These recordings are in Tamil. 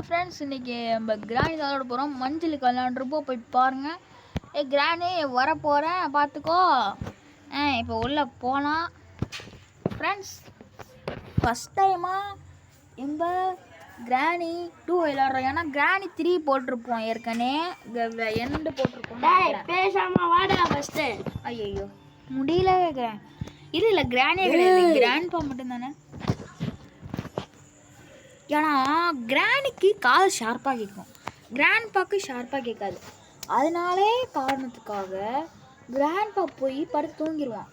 ஃப்ரெண்ட்ஸ், இன்றைக்கி நம்ம கிராணி தான் விளாட போகிறோம். மஞ்சளுக்கு விளாண்டுருப்போ போய் பாருங்கள். கிராணி வர போகிறேன் பார்த்துக்கோ. இப்போ உள்ளே போனால் ஃப்ரெண்ட்ஸ், ஃபஸ்ட் டைமாக நம்ம கிராணி 2 விளாட்றோம். ஏன்னா கிராணி 3 போட்டிருப்போம், ஏற்கனவே எண்டு போட்டிருப்போம். பேசாமல் வாடா ஃபஸ்ட்டு. ஐயோ முடியல கேட்குறேன். இல்லை கிராணியே கிடையாது, கிராண்ட்பா மட்டும்தானே. ஏன்னா கிராணிக்கு காது ஷார்ப்பாக கேட்கும், கிராண்ட்பாக்கு ஷார்ப்பாக கேட்காது. அதனாலே காரணத்துக்காக கிராண்ட்பா போய் படுத்து தூங்கிடுவான்.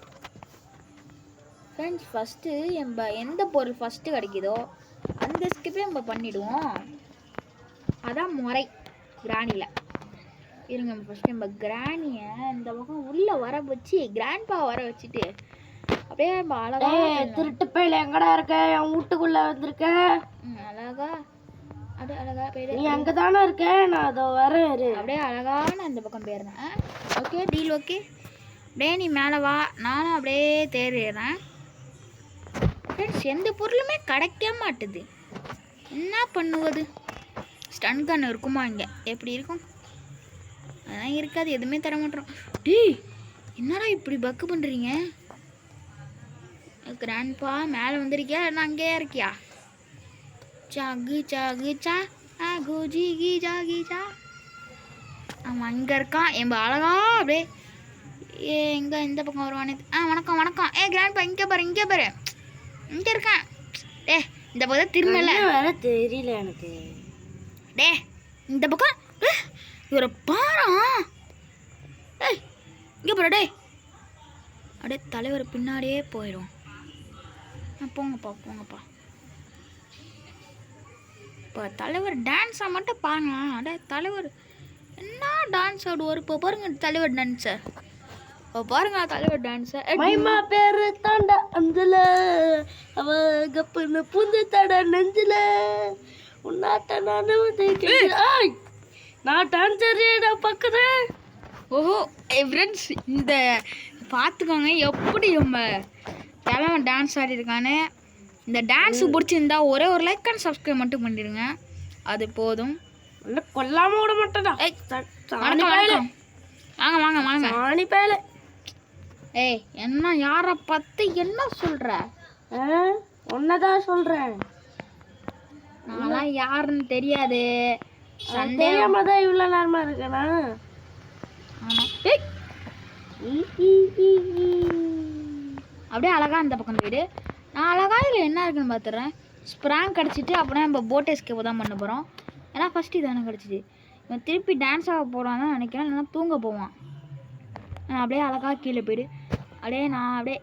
ஃப்ரெண்ட்ஸ், ஃபஸ்ட்டு நம்ம எந்த பொருள் ஃபஸ்ட்டு கிடைக்குதோ அந்த ஸ்கிப்பே நம்ம பண்ணிவிடுவோம். அதான் முறை கிராணியில். இருங்க, ஃபஸ்ட்டு நம்ம கிராணியை இந்த பக்கம் உள்ளே வர வச்சு கிராண்ட்பா வர வச்சுட்டு அப்படியே நம்ம அழகாக திருட்டு பையில எங்கடா இருக்க? என் வீட்டுக்குள்ளே வந்திருக்க. அழகா அப்படியே அழகா போயிடு. நீ அங்கே தானே இருக்க, நான் அதோ வரேன். அப்படியே அழகாக நான் இந்த பக்கம் போயிடுறேன். Okay, deal okay. அப்படியே நீ மேலே வா, நானும் அப்படியே தேடுறேன். ஃப்ரெண்ட்ஸ், எந்த பொருளுமே கிடைக்க மாட்டுது, என்ன பண்ணுவது? ஸ்டன் கன் இருக்குமா இங்கே? எப்படி இருக்கும்? அதெல்லாம் இருக்காது, எதுவுமே தர மாட்டோம். டேய், என்னடா இப்படி பக்கு பண்ணுறீங்க? கிராண்ட்பா மேலே வந்திருக்கியா, என்ன அங்கேயே இருக்கியா? சாகு சாகு சா குஜி கி ஜாகி சா. ஆமாம், அங்கே இருக்கான் எம்ப அழகா. அப்படியே எங்கே இந்த பக்கம் வருவானே. வணக்கம் வணக்கம். கிராண்ட்பா இங்கே பாரு, இங்கே பாரு, இங்கே இருக்கேன். இந்த பக்கம் திரும்பல வேற தெரியல எனக்கு. இந்த பக்கம் இவரை பாரா. இங்கே பாரு. அப்படியே தலைவர் பின்னாடியே போயிடும். போங்கப்பா. இப்போ தலைவர் டான்ஸை மட்டும் பாருங்க. தலைவர் என்ன டான்ஸ் ஆடுவார் இப்போ பாருங்க. தலைவர் டான்ஸை பாருங்க. தலைவர் டான்ஸை மைமா பேரு தாண்டா அஞ்சல, அவ கப்புன்னு புந்து தட நெஞ்சில உன்னாட்ட நான் டான்ஸரேடா பார்க்குறேன். ஓஹோ ஃப்ரெண்ட்ஸ், இந்த பார்த்துக்கோங்க எப்படி நம்ம தலைவன் டான்ஸ் ஆடிருக்கானு. இந்த டான்ஸு பிடிச்சிருந்தா ஒரே ஒரு லைக் அண்ட் சப்ஸ்கிரைப் மட்டும் பண்ணிடுங்க, அது போதும். கொல்லாம விட மாட்டேடா. வாங்க சாணி பேல. என்ன யாரை பற்றி என்ன சொல்கிற? ஒன்னதான் சொல்கிறேன். நான்லாம் யாருன்னு தெரியாது, சந்தேகமாக தான் இவ்வளோ நேரமாக இருக்கேனா? ஆமாம். அப்படியே அழகாக இந்த பக்கம் போயிடு. நான் அழகாக இதில் என்ன இருக்குன்னு பார்த்துட்றேன். ஸ்ப்ராங் கிடச்சிட்டு அப்படியே நம்ம போட் எஸ்கேப் தான் பண்ண போகிறோம். ஏன்னா ஃபஸ்ட்டு இதானே கிடச்சிது. இவன் திருப்பி டான்ஸ் ஆக போகிறான்னு நினைக்கிறேன், இல்லைன்னா தூங்க போவான். நான் அப்படியே அழகாக கீழே போயிடு. அப்படியே நான் அப்படியே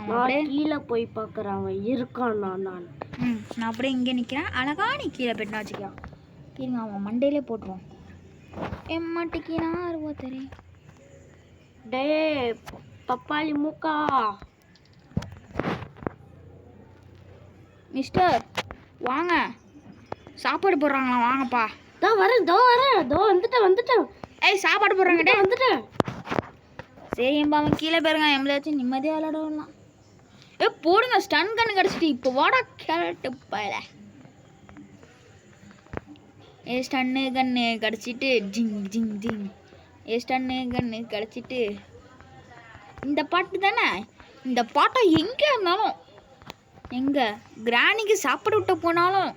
அப்படியே கீழே போய் பார்க்குறான் இருக்கான். நான் அப்படியே இங்கே நிற்கிறேன். அழகா நீ கீழே போயிட்டுனா வச்சுக்கோ. இருங்க, அவன் மண்டையிலே போட்டுருவான். எம்மாட்டிக்கு நான் அறுபத்தரே. டே பப்பாளி மூக்கா. மிஸ்டர் வாங்க, சாப்பாடு போடுறாங்களா? வாங்கப்பா. வரேன் வந்துட்டேன். சாப்பாடு போடுறாங்கடே, வந்துட்டேன். சரிப்பா, அவன் கீழே போயிருங்க. எம்எல்ஏச்சும் நிம்மதியாக விளாடலாம். போடுங்க, ஸ்டன் கண்ணு கிடச்சிட்டு. இப்போ வாடா கேரட்டு பாயில. ஸ்டன்னு கண்ணு கிடச்சிட்டு ஜிங் ஜிங் ஜிங். ஸ்டன்னு கண்ணு கிடச்சிட்டு. இந்த பாட்டு தானே, இந்த பாட்டை எங்கே இருந்தாலும், எங்கே கிராணிக்கு சாப்பாடு விட்ட போனாலும்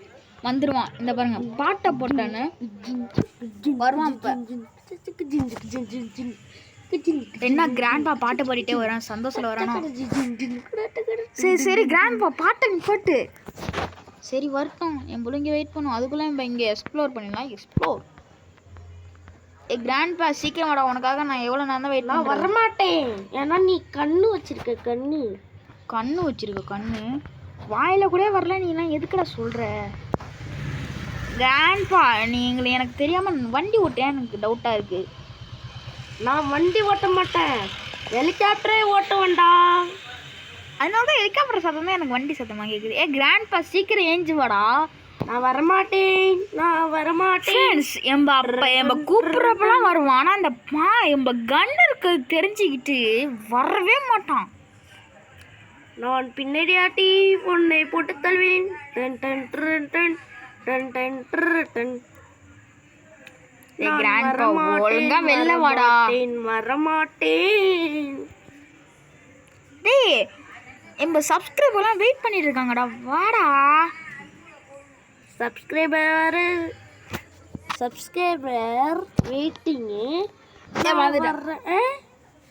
வந்துடுவான். இந்த பாருங்க, பாட்டை போட்டான்னு வருவான். இப்போ என்ன கிராண்ட்பா பாட்டு பாடிட்டே வரான், சந்தோஷத்தில் வரானோ? சரி கிராண்ட்பா பாட்டை போட்டு சரி வரட்டும். என் பிள்ளைங்க வெயிட் பண்ணும். அதுக்குள்ளே நம்ம இங்கே எக்ஸ்ப்ளோர் பண்ணிடலாம். எக்ஸ்ப்ளோர். கிராண்ட்பா சீக்கிரம் வாடா, உனக்காக நான் எவ்வளோ நேரம் தான் வெயிட் பண்ண. வரமாட்டேன், ஏன்னா நீ கண்ணு வச்சிருக்க. கண்ணு வாயில் கூட வரல. நீலாம் எதுக்குடா சொல்கிற? கிராண்ட்பா, நீங்களை எனக்கு தெரியாமல் வண்டி ஓட்டேன், எனக்கு டவுட்டாக இருக்குது. நான் வண்டி ஓட்ட மாட்டேன், ஹெலிகாப்டரே ஓட்டுவேன்டா. அதனால தான் ஹெலிகாப்டர் சத்தம் தான் எனக்கு வண்டி சத்தமாக கேட்குது. கிராண்ட்பா சீக்கிரம் ஏஞ்சி வாடா. நான் வரமாட்டேன். எம்ப கூப்பிட்றப்பெல்லாம் வருவான். ஆனால் அந்த எம்ப கன் இருக்கிறது தெரிஞ்சுக்கிட்டு வரவே மாட்டான். நான் பின்னாடியாட்டி உன்னை போட்டு தள்ளுவேன். டன் டன் டன் டன் டன் டன் டன். ஒழுங்கா வெளில வாடா. வரமாட்டேன். டேய் நம்ம சப்ஸ்கிரைபர்லாம் வெயிட் பண்ணிட்டு இருக்காங்கடா, வாடா. Subscriber waiting.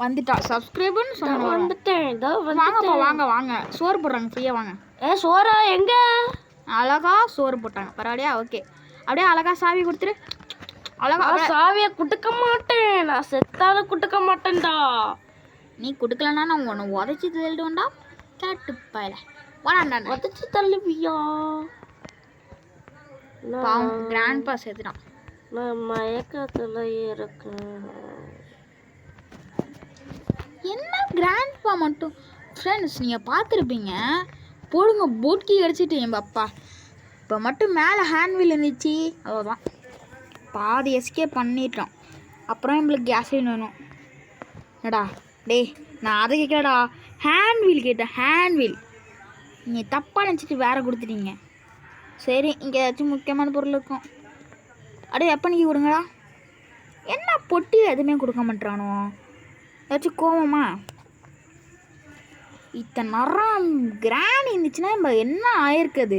வந்துட்டா சப்ஸ்கிரைபர்னு சொன்னா வந்துட்டேன். வாங்கப்பா, வாங்க வாங்க, சோறு போடுறாங்க ஃப்ரீயா, வாங்க. சோறா எங்க? அழகா சோறு போட்டாங்க, பரவாயில்லையா? ஓகே, அப்படியே அழகா சாவி கொடுத்துரு. அழகா சாவியை குடுக்க மாட்டேன், நான் செத்தாலும் குடுக்க மாட்டேன்டா. நீ குடுக்கலன்னா நான் உன்னை உதச்சி தள்ளிடுவேன்டா, கேட்டு பாயில வாடா. உதச்சி தள்ளுவியா? கிராண்ட்பா சேர்த்துட்டான். நான் மயக்கத்துல இருக்கேன். என்ன கிராண்ட்பா மட்டும்? ஃப்ரெண்ட்ஸ் நீங்கள் பார்த்துருப்பீங்க, போடுங்க போட்கி கிடச்சிட்டு என் அப்பா. இப்போ மட்டும் மேலே ஹேண்ட்வீல் இருந்துச்சு, அவ்வளோதான், பாதி எஸ்கேப் பண்ணிட்டோம். அப்புறம் நம்மளுக்கு கேஸ்லின் வேணும். என்னடா டேய், நான் அதை கேட்கலடா, ஹேண்ட்வீல் கேட்டேன். ஹேண்ட்வீல் நீங்கள் தப்பாக நினச்சிட்டு வேறு கொடுத்துட்டீங்க. சரி, இங்கே ஏதாச்சும் முக்கியமான பொருள் இருக்கும். அப்படியே எப்போ நீங்கள் கொடுங்கடா. என்ன பொட்டியில் எதுவுமே கொடுக்க மாட்டானோ, ஏதாச்சும் கோவமா? இத்தனை நேரம் கிராணி இருந்துச்சுன்னா நம்ம என்ன ஆயிருக்குது?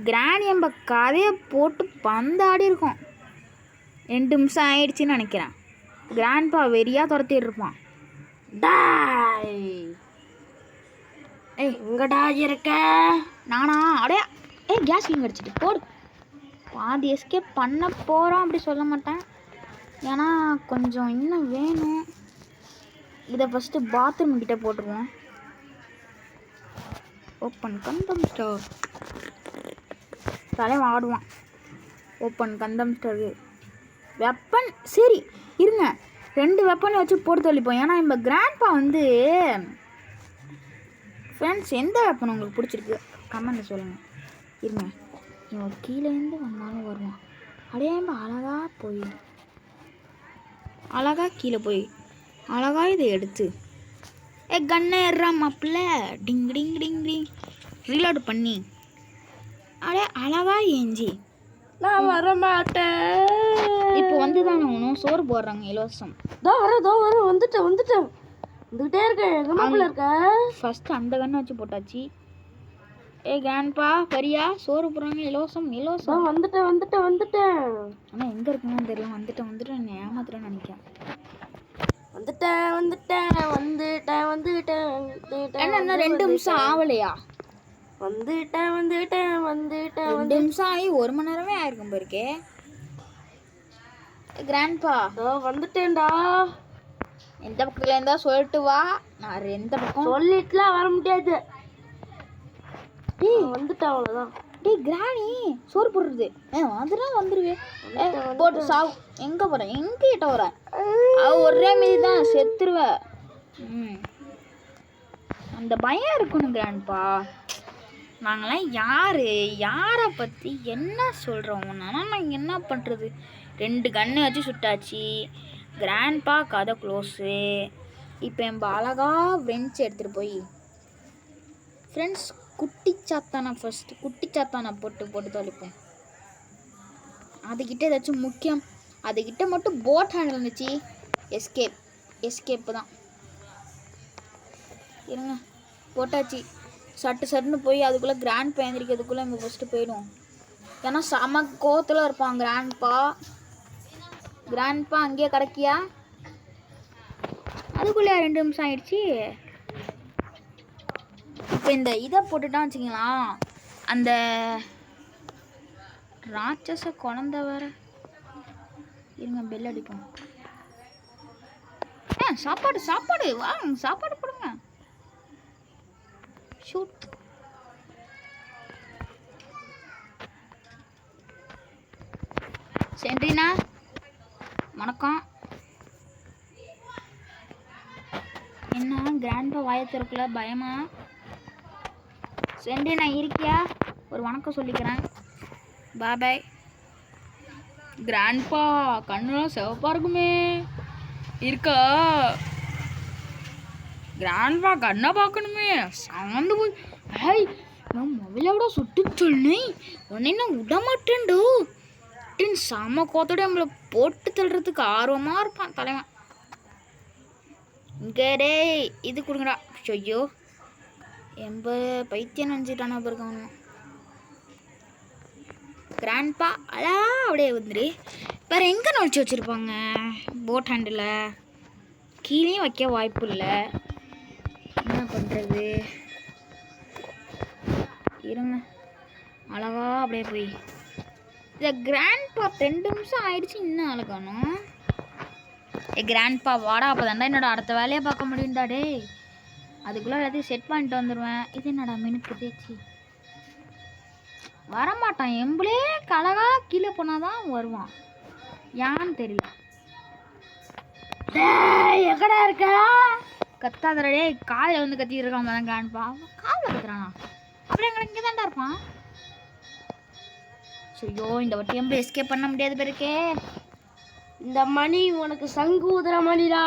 கிராணி நம்ம கதையை போட்டு பந்தாடி இருக்கோம். 2 நிமிஷம் ஆயிடுச்சுன்னு நினைக்கிறேன். கிராண்ட்பா வெறியாக துரத்திட்டு இருப்பான். ஏய் எங்கடா இருக்க? நானா? அடையா, கேஸ் லிங்க் அடிச்சிட்டு போடு. பாதி எஸ்கேப் பண்ண போகிறோம் அப்படி சொல்ல மாட்டேன், ஏன்னா கொஞ்சம் இன்னும் வேணும். இதை ஃபஸ்ட்டு பாத்ரூம் கிட்டே போட்டுருவோம். ஓப்பன் கந்தம் ஸ்டோர், தலைவன் ஆடுவான். ஓப்பன் கந்தம் ஸ்டோரு வெப்பன். சரி இருங்க, 2 வெப்பனை வச்சு போட்டு தள்ளிப்போம். ஏன்னா நம்ம கிராண்ட்பா வந்து ஃப்ரெண்ட்ஸ் எந்த வெப்பன் உங்களுக்கு பிடிச்சிருக்கு கமெண்ட்டில் சொல்லுங்கள். இருங்க, இவன் கீழேருந்து வந்தாலும் வருவான். அப்படியே அழகா கீழே போய் அழகா இதை எடுத்து கண்ணை ஏறா மாப்பிள்ள, டிங் டிங் டிங் டிங் ரீலோடு பண்ணி அப்படியே அழகா ஏஞ்சி நான் வரமாட்டேன். இப்போ வந்து தானே ஒன்றும் சோறு போடுறாங்க இலவசம். தோ வர வந்துட்டேன் வந்துகிட்டே இருக்கேன். எங்க மாப்பிள்ள இருக்க? ஃபஸ்ட்டு அந்த கண்ணை வச்சு போட்டாச்சு. கிராண்ட்பா வரியா? சோறு போடுறாங்க இலவசம். வந்துட்டேன். ஆனால் எங்கே இருக்குன்னு தெரியல. வந்துட்டேன் ஏமாத்துறேன்னு நினைக்கிறேன். வந்துட்டேன். என்ன 2 நிமிஷம் ஆகலையா? வந்துட்டேன். 2 நிமிஷம் ஆகி 1 மணி நேரமே ஆயிருக்கும் போயிருக்கே. கிராண்ட்பா வந்துட்டேன்டா. எந்த பக்கத்துல இருந்தா சொல்லிட்டு வா. நான் எந்த பக்கம் சொல்லிட்டுலாம் வர முடியாது. வந்துட்டேன், அவ்வளோதான். டேய் கிராணி சோறு போடுறது வந்துருவே. போட்டு சாவு. எங்கே போகிறேன்? எங்கிட்ட வரேன்? ஒரே மீதி தான் செத்துருவ. அந்த பயம் இருக்கணும் கிராண்ட்பா. நாங்களாம் யாரை பற்றி என்ன சொல்கிறோம்? நான் என்ன பண்ணுறது? 2 கண்ணை வச்சு சுட்டாச்சு. கிராண்ட்பா கதை க்ளோஸு. இப்போ என் அழகா வெஞ்ச் எடுத்துகிட்டு போய் ஃப்ரெண்ட்ஸ் குட்டி சாத்தானை போட்டு தொலைப்போம். அதுக்கிட்ட ஏதாச்சும் முக்கியம், அதுக்கிட்ட மட்டும் போட் ஹேண்டில் இருந்துச்சு. எஸ்கேப்பு தான். இருங்க, போட்டாச்சு. சட்டுன்னு போய் அதுக்குள்ளே கிராண்ட்பா எழுந்திரிக்கிறதுக்குள்ளே நம்ம ஃபஸ்ட்டு போயிடுவோம். ஏன்னா செம கோவத்தில் இருப்பான் கிராண்ட்பா அங்கேயே கிடக்கியா? அதுக்குள்ளே 2 நிமிஷம் ஆயிடுச்சு. இப்போ இந்த இதை போட்டுட்டான்னு வச்சுங்களா, அந்த ராட்சச குழந்தை வேற. இருங்க, பெல் அடிப்போம். சாப்பாடு வாங்க, சாப்பாடு போடுங்க. ஷூட். சென்ட்ரினா வணக்கம். என்ன கிராண்ட்பா வாயை திறக்கல, பயமா? சென்ட்ரினா இருக்கியா? ஒரு வணக்கம் சொல்லிக்கிறேன். பாய். கிராண்ட்பா கண்ணுலாம் சிவப்பா இருக்குமே. இருக்கா? கிராண்ட்பா கண்ணை பார்க்கணுமே சாந்து போய் ஹேய் நான் மொபைலோட சுட்டு சொன்னேன் உன்னை நான் விட மாட்டேன்டோ அப்படின்னு செம கோத்தோட நம்மளை போட்டு தள்ளுறதுக்கு ஆர்வமாக இருப்பான் தலைவன். இங்கே டே இது கொடுங்கடா. ஐயோ பைத்தியம் நினச்சிட்டானா பிறகு அவனு. கிராண்ட்பா அழா அப்படியே வந்துரு. வேறு எங்கே நுழைச்சி வச்சுருப்பாங்க போட் ஹேண்டில்? கீழேயும் வைக்க வாய்ப்பு இல்லை. என்ன பண்ணுறது? இருங்க அழகா அப்படியே போய் இந்த கிராண்ட்பா 2 நிமிஷம் ஆயிடுச்சு இன்னும் அழகானும். கிராண்ட்பா வாடா அப்போ தாண்டா என்னோட அடுத்த வேலையை பார்க்க முடியும்டா டே. அதுக்குள்ளே எல்லாத்தையும் செட் பண்ணிட்டு வந்துடுவேன். இது என்னடா மினுக்கு தேய்ச்சி வரமாட்டான். எம்பளே கலகா கீழே போனாதான் வருவான். ஏன்னு தெரியல. எக்கடா இருக்க கத்தாதரடே. காலையில் வந்து கத்திட்டு இருக்கான் தான் கிராண்ட்பா. காலில் கத்துறானா? அப்படியே எங்களை இங்கே தான்டா இருப்பான். ஐயோ இந்த வாட்டி எம்பளை எஸ்கேப் பண்ண முடியாது பேருக்கே. இந்த மணி உனக்கு சங்கு ஊதுற மணிடா.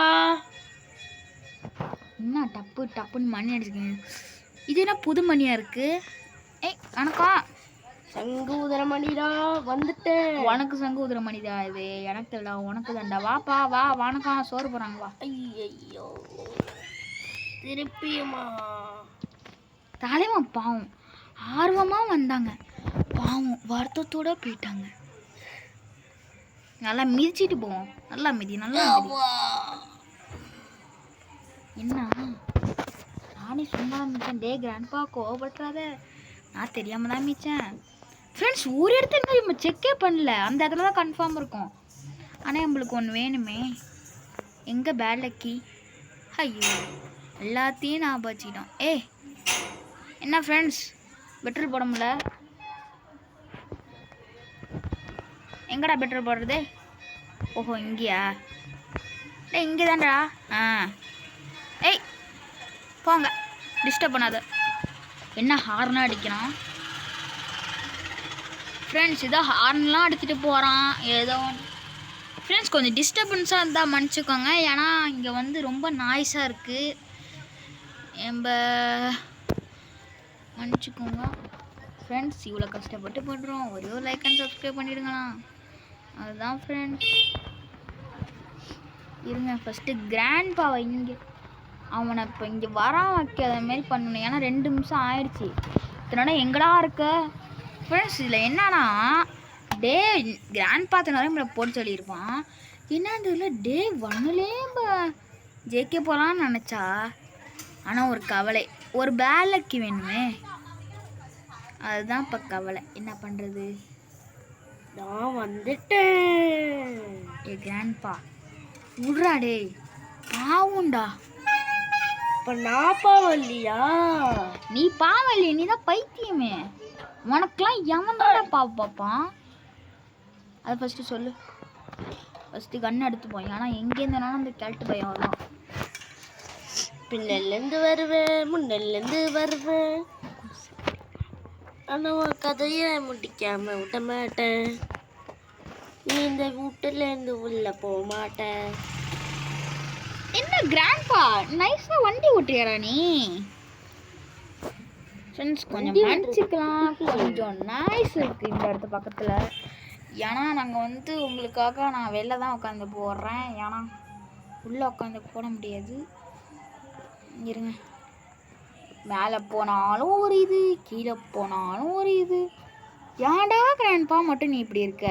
என்ன டப்பு டப்புன்னு மணி அடிச்சுக்கீங்க. இது என்ன புது மணியாக இருக்குது? ஏய் வணக்கம். சங்கு ஊதுற மணிடா வந்துட்டேன். உனக்கு சங்கு ஊதுற மணிதா இது? எனக்கு தெரியல உனக்கு தாண்டா. வாப்பா வா வணக்கம் சோறு போகிறாங்க வா. ஐயோ திருப்பியுமா? தலைவன் பாவம் ஆர்வமாக வந்தாங்க, பாவம் வருத்தத்தோடு போயிட்டாங்க. நல்லா மிதிச்சிட்டு போவோம். நல்லா மிதி நல்லா மிதி. என்ன நானே சும்மா மிச்சேன். டே கிராண்ட்பா கோவப்படுறாத, நான் தெரியாமல் தான் மிச்சேன். ஃப்ரெண்ட்ஸ் ஒரு இடத்துல நம்ம செக்கே பண்ணல, அந்த இடத்துல தான் கன்ஃபார்ம் இருக்கும். ஆனால் நம்மளுக்கு ஒன்று வேணுமே. எங்கே பேலக்கி? ஐயோ எல்லாத்தையும் நான் வச்சுக்கிட்டோம். என்ன ஃப்ரெண்ட்ஸ் பெட்ரோல் போட முடியல? எங்கடா பெட்ரோல் போடுறது? ஓஹோ இங்கேயா? இங்கே தான்டா. ஏய் போங்க டிஸ்டர்ப் பண்ணாத. என்ன ஹார்னாக அடிக்கிறான் ஃப்ரெண்ட்ஸ்? இதோ ஹார்ன்லாம் அடிச்சுட்டு போகிறான் ஏதோ. ஃப்ரெண்ட்ஸ் கொஞ்சம் டிஸ்டர்பன்ஸாக இருந்தால் மன்னிச்சுக்கோங்க. ஏன்னா இங்கே வந்து ரொம்ப நாய்ஸாக இருக்குது. மன்னிச்சுக்கோங்க ஃப்ரெண்ட்ஸ். இவ்வளோ கஷ்டப்பட்டு பண்ணுறோம். ஒரே ஒரு லைக் அண்ட் சப்ஸ்கிரைப் பண்ணிவிடுங்களா. அதுதான் ஃப்ரெண்ட்ஸ். இருங்க ஃபஸ்ட்டு கிராண்ட்பாவை இங்கே அவனை இப்போ இங்கே வர வைக்காத மாரி பண்ணணும். ஏன்னா 2 நிமிஷம் ஆயிடுச்சு. இதனால எங்கடா இருக்க ஃப்ரெண்ட்ஸ்? இதில் என்னன்னா டே கிராண்ட்பா தனாலே நம்மளை போட்டு சொல்லியிருப்பான். என்னது இல்லை டே 1லே ஜெயிக்க போகலான்னு நினச்சா. ஆனால் ஒரு கவலை, ஒரு பேலக்கி வேணுமே. அதுதான் இப்போ கவலை. என்ன பண்ணுறது? நான் வந்துட்டேன். கிராண்ட்பா விட்றா டே பாவுண்டா. இப்போ நான் பாவம் இல்லையா? நீ பாவம் இல்லையே, நீ தான் பைத்தியமே. உனக்கெல்லாம் எவன் தான் பார்ப்பான்? அதை ஃபஸ்ட்டு சொல்லு. ஃபஸ்ட்டு கன் எடுத்து போய். ஆனால் எங்கேருந்தாலும் அந்த கேள்ட்டு பையன் வரலாம். பின்னல்லேருந்து வருவேன் முன்னல்லேருந்து வருவேன். ஆனால் கதையை முடிக்காம விட மாட்டேன். நீ இந்த வீட்டிலேருந்து உள்ள போக மாட்டேன். என்ன கிராண்ட்பா நைஸாக வண்டி ஓட்டுறியாடா நீ? ஃப்ரெண்ட்ஸ் கொஞ்சம் மன்னிச்சிக்கலாம். கொஞ்சம் நாய்ஸ் இருக்குது இந்த இடத்து பக்கத்தில். ஏன்னா நாங்கள் வந்து உங்களுக்காக நான் வெளில தான் உட்காந்து போடுறேன். ஏன்னா உள்ளே உட்காந்து போட முடியாது. இருங்க மேலே போனாலும் ஒரு இது, கீழே போனாலும் ஒரு இது. ஏன்டா கிராண்ட்பா மட்டும் நீ இப்படி இருக்க?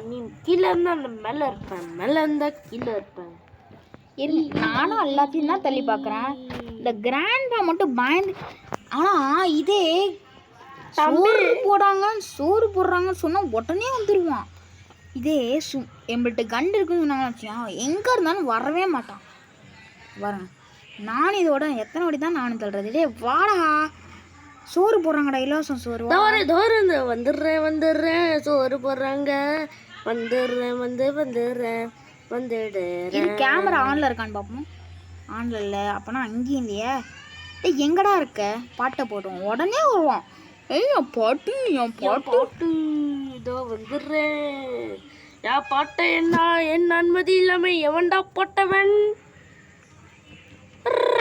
நீ கீழே இருந்தால் நான் மேலே இருப்பேன், மேலே இருந்தால் கீழே இருப்பேன். நானும் எல்லாத்தையும் தான் தள்ளி பார்க்குறேன். இந்த கிராண்ட்பா மட்டும் பயந்து. ஆனால் இதே சோறு போடுறாங்கன்னு சொன்னால் உடனே வந்துடுவான். இதே எம்பிள்கிட்ட கண்டு இருக்குன்னு சொன்னாங்கன்னு வச்சுக்கோங்க, எங்கே இருந்தாலும் வரவே மாட்டான். வரேன் நான் இதோட எத்தனை வாட்டி தான் நானும் தள்ளுறது. இதே வாடா சோறு போடுறாங்கடா, இலவசம் சோறு. வந்துடுறேன் சோறு போடுறாங்க. வந்துடுறேன் இது கேமரா ஆனில் இருக்கான்னு பார்ப்போம். ஆனில் இல்லை. அப்போனா அங்கேயும் இல்லையே. எங்கடா இருக்க? பாட்டை போடுவோம் உடனே வருவான். என் பாட்டு இதோ வந்துடுறேன். என் பாட்டை என் அனுமதி இல்லாமல் எவன்டா போட்டவன்?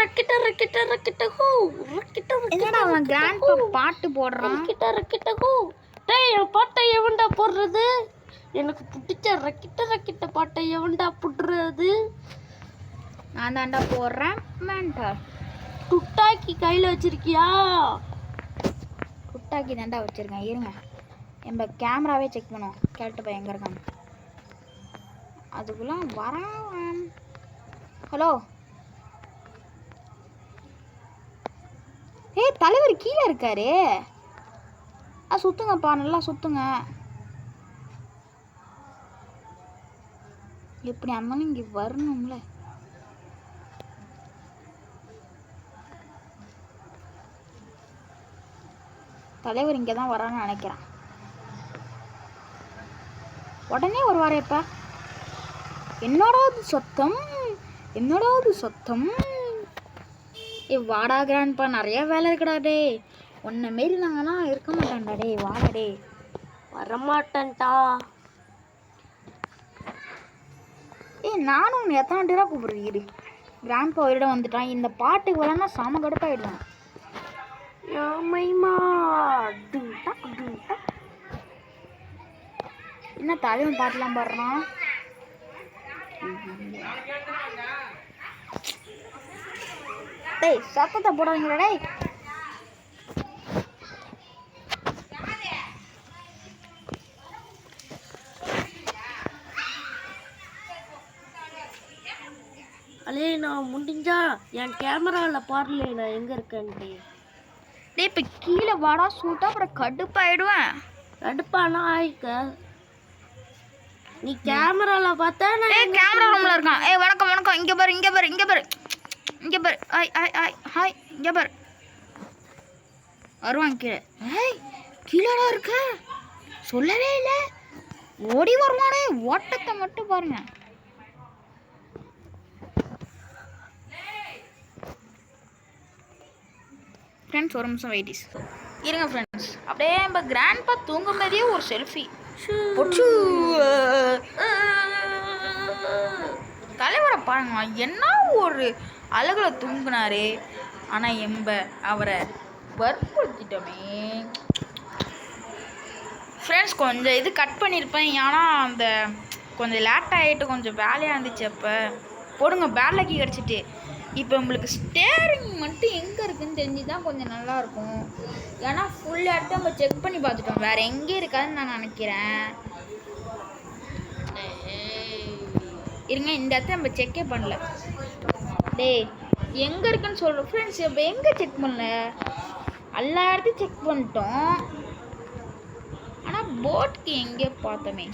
ரக்கிட்ட ரக்கிட்ட ரக்கிட்ட ஹூ ரக்கிட்ட என்னடா அவன் கிராண்ட்பா பாட்டு போடுறான். ரக்கிட்ட ரக்கிட்ட ஹூ. டேய் என் பாட்டை எவன்டா போடுறது? எனக்கு பிடிச்ச ரக்கிட்ட ரக்கிட்ட பாட்டை எவன்டா போடுறது? நான் தாண்டா போடுறேன். மென்டல் துட்டாக்கி கையில் வச்சிருக்கியா? துட்டாக்கி தாண்டா வச்சிருக்கேன். இருங்க நம்ம கேமராவே செக் பண்ணுவோம். கேட்டுப்பா எங்கே இருக்காங்க. அதுக்குள்ள வரான். ஹலோ ஏய் தலைவர் கீழே இருக்காரு. சுத்துங்கப்பா நல்லா சுத்துங்க. எப்படி அண்ணனும் இங்கே வரணும்ல. தலைவர் இங்கே தான் வரான்னு நினைக்கிறேன். உடனே வருவாரே இப்ப. என்னோடாவது சத்தம் என்னோடாவது சத்தம். வாடா கிராண்ட்பா நிறைய வேலை இருக்குடா டே. உன்னை மாரி நாங்களாம் இருக்க மாட்டோம்டா டே. வாடா டே. வரமாட்டேன்டா. நானும் உன்னை எத்தனை டேரா கூப்பிடுறீரு. கிராண்ட்பா அவரிடம் வந்துட்டான். இந்த பாட்டுக்கு வரனா செம கடுப்பாயிடுவான். என்ன தலைவன் பாட்டுலாம் பாடுறான். டேய் சத்தத்தை போடாதீங்களா டேய். அலே நான் முடிஞ்சா என் கேமராவில் பாடல நான் எங்கே இருக்கேன்ட்டு. டேய் இப்போ கீழே வாடா சூட்டா அப்புறம் கடுப்பாயிடுவேன். கடுப்பானா ஆயிக்க. நீ கேமராவில் பார்த்தா நான் கேமரா ரூமில் இருக்கான். வணக்கம் வணக்கம். இங்கே பாரு இங்கே பாரு இங்கே பாரு இங்கே பாரு. Hi hi hi hi. இங்கே பாரு வருவான் கீழே. கீழடா இருக்க சொல்லவே இல்லை. ஓடி வருவானே. ஓட்டத்தை மட்டும் பாருங்க. ஃப்ரெண்ட்ஸ் ஒரு நிமிஷம் வெயிட்டிஸ் இருங்க ஃப்ரெண்ட்ஸ். அப்படியே நம்ம கிராண்ட்பா தூங்கும் போதே ஒரு செல்ஃபி. தலைவரை பாருங்க என்ன ஒரு அழகுல தூங்குனாரு. ஆனால் எம்ப அவரை வற்புறுத்திட்டோமே. ஃப்ரெண்ட்ஸ் கொஞ்சம் இது கட் பண்ணியிருப்பேன். ஏன்னா அந்த கொஞ்சம் லேட் ஆகிட்டு கொஞ்சம் வேலையாக இருந்துச்சு. அப்போ போடுங்க பேட்லக்கி கிடச்சிட்டு. இப்போ உங்களுக்கு ஸ்டேரிங் மட்டும் எங்கே இருக்குதுன்னு தெரிஞ்சு தான் கொஞ்சம் நல்லாயிருக்கும். ஏன்னா ஃபுல் இடத்த நம்ம செக் பண்ணி பார்த்துட்டோம். வேறு எங்கே இருக்காதுன்னு நான் நினைக்கிறேன். இருங்க இந்த இடத்த நம்ம செக்கே பண்ணல. டேய் எங்கே இருக்குன்னு சொல்கிறோம் ஃப்ரெண்ட்ஸ். இப்போ எங்கே செக் பண்ணல. எல்லா இடத்தையும் செக் பண்ணிட்டோம். ஆனால் போட்டுக்கு எங்கே பார்த்தோமே.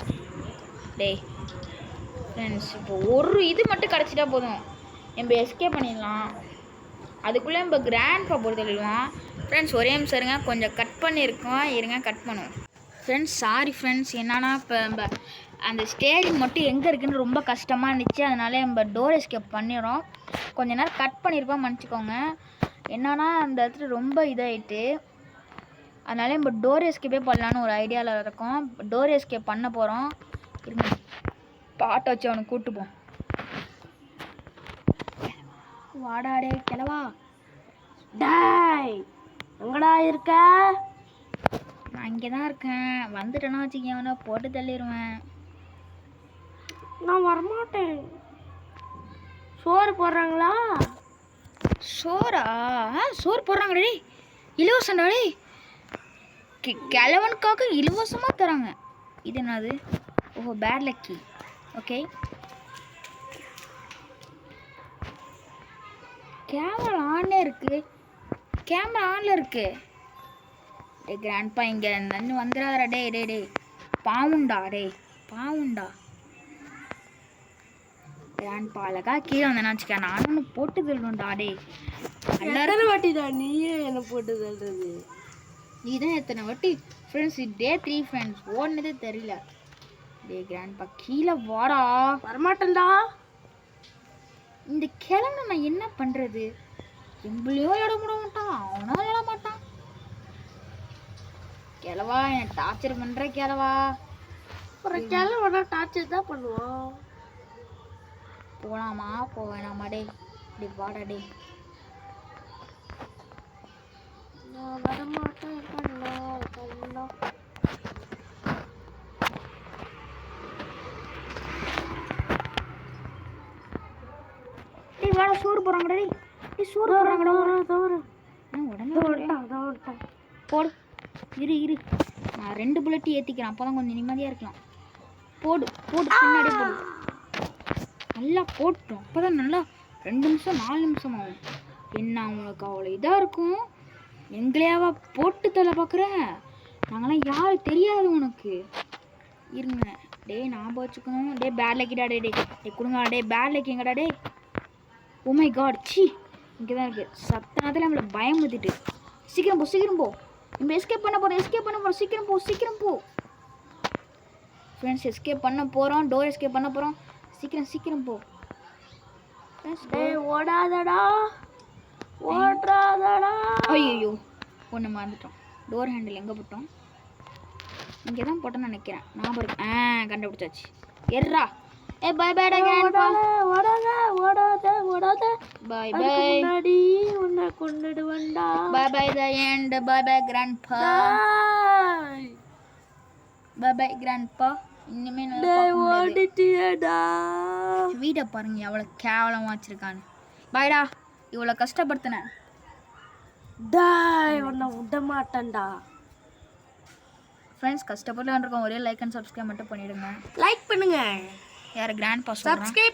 டேய் ஃப்ரெண்ட்ஸ் இப்போ ஒரு இது மட்டும் கிடச்சிட்டா போதும். நம்ம எஸ்கேப் பண்ணிடலாம். அதுக்குள்ளே நம்ம கிராண்ட்பா பொறுத்து எழுதுவோம். ஃப்ரெண்ட்ஸ் ஒரே நிமிஷம் இருங்க. கொஞ்சம் கட் பண்ணியிருக்கோம். இருங்க கட் பண்ணுவோம். Friends sorry friends. என்னன்னா இப்போ நம்ம அந்த ஸ்டேரிங் மட்டும் எங்கே இருக்குதுன்னு ரொம்ப கஷ்டமாக இருந்துச்சு. அதனால நம்ம டோர் எஸ்கேப் பண்ணிடுறோம். கொஞ்ச நேரம் கட் பண்ணியிருப்போம் மன்னிச்சிக்கோங்க. என்னன்னா அந்த இடத்துல ரொம்ப இதாகிட்டு. அதனால நம்ம டோர் எஸ்கேப்பே பண்ணலான்னு ஒரு ஐடியாவில் இருக்கோம். டோர் எஸ்கேப் பண்ண போகிறோம். இருங்க பாட்டை வச்சு அவனை கூப்பிட்டுப்போம். வாடாடே கிளவா. டாய் எங்கடா இருக்க? நான் இங்கே தான் இருக்கேன். வந்துட்டேன்னா வச்சுக்க அவனை போட்டு தள்ளிடுவேன். நான் வரமாட்டேன். சோறு போடுறாங்களா? சோறா? சோறு போடுறாங்கடே. இலவசம்டாடே. கிழவனுக்காக இலவசமாக தராங்க. இது என்னது? ஓஹோ பேட் லக்கி. ஓகே கேமரா ஆன்ல இருக்கு. கேமரா ஆன்ல இருக்கு. டே கிராண்ட்பா இங்கே நன்னு வந்துடாதா. டே டே டே பாவுண்டா. டே பாவுண்டா. கிராண்ட்பா அழகா கீழே வந்தேன்னு வச்சுக்க. நானும் போட்டு தள்ளுவேன்டா. டே எல்லாரும் வாட்டிடா நீயே என்ன போட்டு தள்ளுறது. நீ தான் எத்தனை வாட்டி ஃப்ரெண்ட்ஸ் டே 3 ஃப்ரெண்ட்ஸ் ஓடுனதே தெரியல. டே கிராண்ட்பா கீழே வாடா. வரமாட்டேன்டா. இந்த கிழமை நான் என்ன பண்ணுறது. எம்பளையும் விளையாட விட மாட்டான். அவனும் விளையாட மாட்டான். கிழவா என்னை டார்ச்சர் பண்ணுற கிழவா. ஒரு கிழவனா டார்ச்சர் தான் பண்ணுவோம். போகலாமா போவேணாமா. டே டே வாடா டே. நான் வரமாட்டேன் கண்ணா கண்ணா. டேய் வாடா சோறு போறாங்கடா டேய். டேய் சோறு போறாங்கடா. தவறு உடனே போடு. இரு இரு நான் 2 புல்லட் ஏற்றிக்கிறேன், அப்போ தான் கொஞ்சம் நிம்மதியாக இருக்கலாம். போடு போடு பின்னாடி போடு. நல்லா போட்டோம், அப்போ தான் நல்லா 2 நிமிஷம் 4 நிமிஷம் ஆகும். என்ன அவங்களுக்கு அவ்வளோ இதாக இருக்கும். எங்களையாவா போட்டு தலை பார்க்குற? நாங்களாம் யார் தெரியாது உனக்கு. இருங்க டே ஞாபகம் வச்சுக்கணும். டே பேட் லைக்கிடா டே டே டே கொடுங்க டே பேட் லைக் எங்கடா டே. ஓ மை காட் சி இங்கே தான் இருக்குது. சத்தனத்தில் நம்மளை பயம் ஊற்றிட்டு. சீக்கிரம் போ சீக்கிரம் போ. நம்ம எஸ்கேப் பண்ண போகிறோம் சீக்கிரம் போ. ஃப்ரெண்ட்ஸ் எஸ்கேப் பண்ண போகிறோம், டோர் எஸ்கேப் பண்ண போகிறோம். சீக்கிரம் போ. டேய் ஓடாதடா ஓடாதடா. ஐயோ ஒன்று மறந்துட்டோம். டோர் ஹேண்டில் எங்கே போட்டோம்? இங்கே தான் போட்டோன்னு நினைக்கிறேன். ஞாபகம் இருக்கு. கண்டுபிடிச்சாச்சு. எர்ரா ஏ பை பை டா கிராண்ட்பா. ஓடாத பை அதுக்கு பை. முன்னாடி உன்னை கொன்னுடுவேன்டா. Bye bye the end. Bye bye grandpa. Bye bye grandpa. இனிமே டேய் ஓடிட்டியடா. வீடை பாருங்க எவ்வளோ கேவலமாக வச்சிருக்கான்னு. பாய்டா இவ்வளோ கஷ்டப்படுத்தினேன். டேய் உன்னை விட மாட்டேன்டா. ஃப்ரெண்ட்ஸ் கஷ்டப்பட்டு இருக்கோம். ஒரே லைக் அண்ட் சப்ஸ்கிரைப் மட்டும் பண்ணிவிடுங்க. லைக் பண்ணுங்க, யார் கிராண்ட்பா சொல்கிறேன். சப்ஸ்கிரைப்